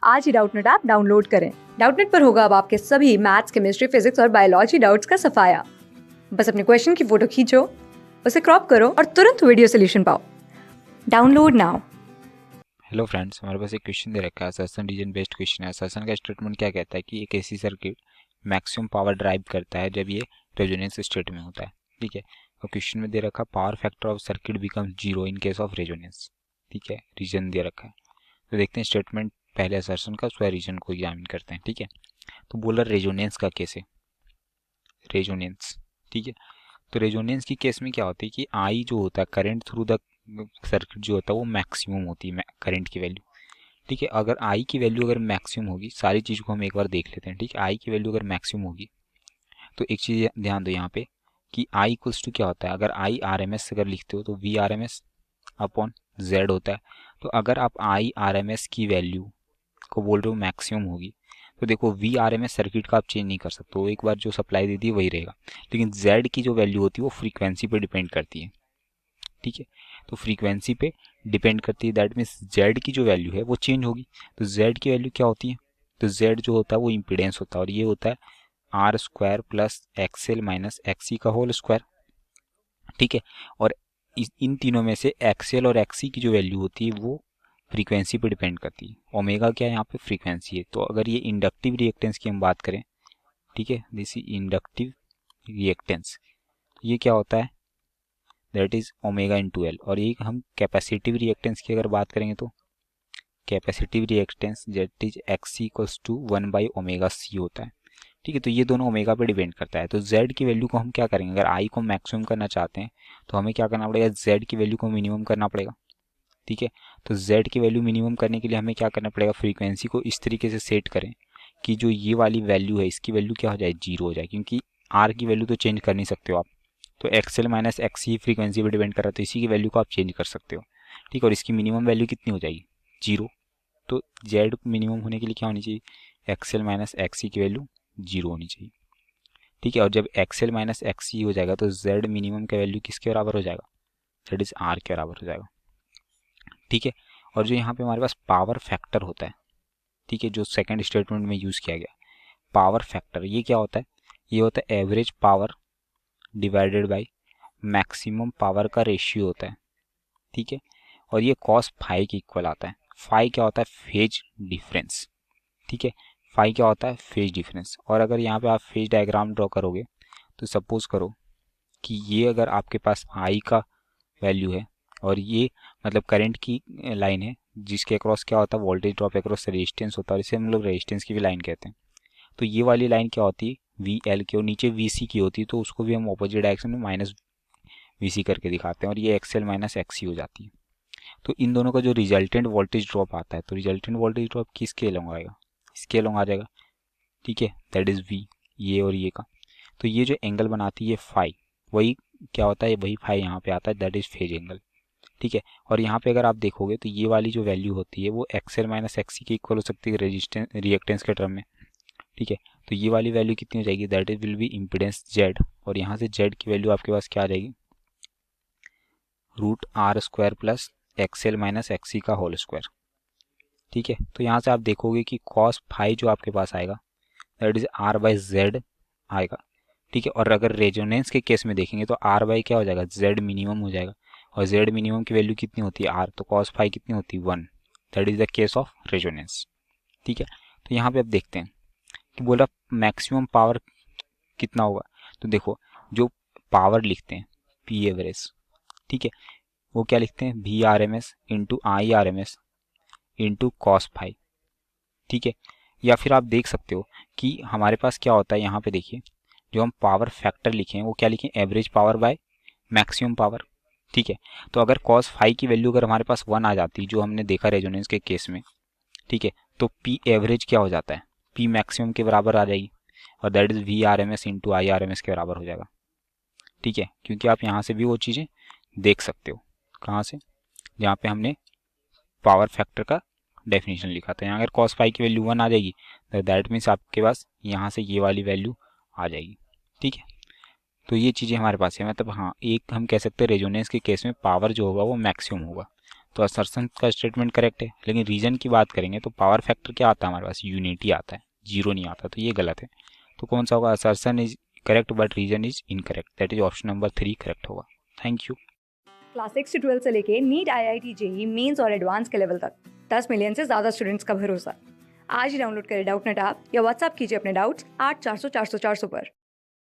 आज ही Doubtnut app download करें। Doubtnut पर होगा अब आपके सभी मैथ्स, केमिस्ट्री, फिजिक्स और बायोलॉजी डाउट्स का सफाया। बस अपने क्वेश्चन की फोटो खींचो, उसे क्रॉप करो और तुरंत वीडियो सोल्यूशन पाओ। Download now. हेलो फ्रेंड्स, हमारे पास एक क्वेश्चन दे रखा है। असर्शन रीजन बेस्ड क्वेश्चन है। असर्शन का स्टेटमेंट क्या कहता है कि एक AC circuit maximum power drive करता है जब ये रेजोनेंस स्टेट में होता है। ठीक है, और क्वेश्चन में दे रखा power factor of circuit becomes zero in case of resonance. ठीक है, रीजन दे रखा है। तो देखते हैं स्टेटमेंट पहले असर्शन का, उसके रीजन को एग्जामिन करते हैं। ठीक है, तो बोला रेजोनेंस का केस है, रेजोनेंस। ठीक है, तो रेजोनेंस की केस में क्या होती है कि आई जो होता है करंट थ्रू द सर्किट जो होता है वो मैक्सिमम होती है करंट की वैल्यू। ठीक है, अगर आई की वैल्यू अगर मैक्सिमम होगी, सारी चीज़ को हम एक बार देख लेते हैं। ठीक है, आई की वैल्यू अगर मैक्सिमम होगी तो एक चीज़ ध्यान दो यहाँ पे कि आई इक्वल्स टू क्या होता है। अगर आई आर एम एस अगर लिखते हो तो V R M S upon Z होता है। तो अगर आप आई आर एम एस की वैल्यू को बोल रहे हो मैक्सिमम होगी तो देखो V R M S circuit का आप चेंज नहीं कर सकते हो, एक बार जो सप्लाई दे दी है वही रहेगा। लेकिन जेड की जो वैल्यू होती है वो फ्रीक्वेंसी पे डिपेंड करती है। ठीक है, तो फ्रीक्वेंसी पे डिपेंड करती है, दैट मीन्स जेड की जो वैल्यू है वो चेंज होगी। तो जेड की वैल्यू क्या होती है, तो जेड जो होता है वो इम्पिडेंस होता है और ये होता है R square plus XL minus XC का होल स्क्वायर। ठीक है, और इन तीनों में से एक्सएल और एक्सी की जो वैल्यू होती है वो फ्रीक्वेंसी पे डिपेंड करती है। ओमेगा क्या है यहाँ पे, फ्रीक्वेंसी है। तो अगर ये इंडक्टिव रिएक्टेंस की हम बात करें, ठीक है, दिस इज इंडक्टिव रिएक्टेंस, ये क्या होता है, that is omega into L. और ये हम कैपेसिटिव रिएक्टेंस की अगर बात करेंगे तो capacitive reactance that is X equals to 1/ओमेगा सी होता है। ठीक है, तो ये दोनों ओमेगा पे डिपेंड करता है। तो जेड की वैल्यू को हम क्या करेंगे, अगर आई को मैक्सिमम करना चाहते हैं तो हमें क्या करना पड़ेगा, जेड की वैल्यू को मिनिमम करना पड़ेगा। ठीक है, तो जेड की वैल्यू मिनिमम करने के लिए हमें क्या करना पड़ेगा, फ्रीक्वेंसी को इस तरीके से सेट करें कि जो ये वाली वैल्यू है इसकी वैल्यू क्या हो जाए, जीरो हो जाए। क्योंकि आर की वैल्यू तो चेंज कर नहीं सकते हो आप, तो एक्सएल माइनस एक्स ही फ्रीक्वेंसी पे डिपेंड कर रहा है, तो इसी की वैल्यू को आप चेंज कर सकते हो। ठीक है, और इसकी मिनिमम वैल्यू कितनी हो जाएगी, जीरो। तो जेड मिनिमम होने के लिए क्या होनी चाहिए, एक्सएल माइनस एक्स की वैल्यू जीरो होनी चाहिए। ठीक है, और जब एक्सएल माइनस एक्स हो जाएगा तो जेड मिनिमम का वैल्यू किसके बराबर हो जाएगा, दैट इज आर के बराबर हो जाएगा। ठीक है, और जो यहाँ पे हमारे पास पावर फैक्टर होता है, ठीक है, जो सेकंड स्टेटमेंट में यूज़ किया गया पावर फैक्टर, ये क्या होता है, ये होता है average power divided by maximum power का रेशियो होता है। ठीक है, और ये कॉस फाई के इक्वल आता है। फाई क्या होता है, फेज डिफरेंस। ठीक है, फाई क्या होता है, फेज डिफरेंस। और अगर यहाँ पे आप फेज डायग्राम ड्रॉ करोगे तो सपोज करो कि ये अगर आपके पास आई का वैल्यू है और ये मतलब करंट की लाइन है जिसके अक्रॉस क्या होता है, वोल्टेज ड्रॉप अक्रॉस रेजिस्टेंस होता है, इसे हम लोग रेजिस्टेंस की भी लाइन कहते हैं। तो ये वाली लाइन क्या होती है, वी एल की, और नीचे वी सी की होती है, तो उसको भी हम ऑपोजिट डायरेक्शन में माइनस वी सी करके दिखाते हैं और ये एक्सएल माइनस एक्स हो जाती है। तो इन दोनों का जो रिजल्टेंट वोल्टेज ड्रॉप आता है, तो रिजल्टेंट वोल्टेज ड्रॉप किसके अलोंग आएगा, इसके अलोंग आ जाएगा। ठीक है, दैट इज वी, ये और ये का। तो ये जो एंगल बनाती है फाई, वही क्या होता है, वही फाई यहाँ पे आता है, दैट इज फेज एंगल। ठीक है, और यहाँ पे अगर आप देखोगे तो ये वाली जो वैल्यू होती है वो एक्सएल माइनस एक्सी के इक्वल हो सकती है रेजिस्टेंस रिएक्टेंस के टर्म में। ठीक है, तो ये वाली वैल्यू कितनी हो जाएगी, that is will be impedance Z, और यहाँ से जेड की वैल्यू आपके पास क्या आ जाएगी, root R square plus XL minus XC का होल स्क्वायर। ठीक है, तो यहाँ से आप देखोगे कि कॉस फाई जो आपके पास आएगा that is R by Z आएगा। ठीक है, और अगर रेजोनेंस के केस में देखेंगे तो आर बाई क्या हो जाएगा, जेड मिनिमम हो जाएगा, और जेड मिनिमम की वैल्यू कितनी होती है, आर, तो कॉस फाई कितनी होती है, 1। That is the case of resonance. ठीक है, तो यहाँ पे अब देखते हैं कि बोला मैक्सिमम पावर कितना होगा। तो देखो जो पावर लिखते हैं पी एवरेज, ठीक है, वो क्या लिखते हैं, V R M S into I R M S into cos phi. ठीक है, या फिर आप देख सकते हो कि हमारे पास क्या होता है, यहाँ पे देखिए जो हम पावर फैक्टर लिखे हैं वो क्या लिखे, average power by maximum power. ठीक है, तो अगर कॉस फाई की वैल्यू अगर हमारे पास 1 आ जाती जो हमने देखा रेजोनेंस के केस में, ठीक है, तो पी एवरेज क्या हो जाता है, पी मैक्सिमम के बराबर आ जाएगी, और that is V R M S into I R M S के बराबर हो जाएगा। ठीक है, क्योंकि आप यहाँ से भी वो चीज़ें देख सकते हो, कहाँ से, जहाँ पे हमने पावर फैक्टर का डेफिनेशन लिखा था। यहाँ अगर कॉस फाई की वैल्यू 1 आ जाएगी तो दैट मीन्स आपके पास यहाँ से ये वाली वैल्यू आ जाएगी। ठीक है, तो ये चीज़ें हमारे पास है, मतलब हाँ, एक हम कह सकते हैं रेजोनेंस के केस में पावर जो होगा वो मैक्सिमम होगा। तो असर्सन का स्टेटमेंट करेक्ट है। लेकिन रीजन की बात करेंगे तो पावर फैक्टर क्या आता है हमारे पास, यूनिटी आता है, जीरो नहीं आता, तो ये गलत है। तो कौन सा होगा, assertion is correct but reason is incorrect, that is option number 3 correct होगा। Thank you. क्लास 6 से 12 से लेके नीट, IIT, जेई मेंस और एडवांस के लेवल तक 10 मिलियन से ज़्यादा स्टूडेंट्स का भरोसा। आज ही डाउनलोड करें डाउटनेट ऐप या व्हाट्सएप कीजिए अपने डाउट्स 8400 400 400 पर।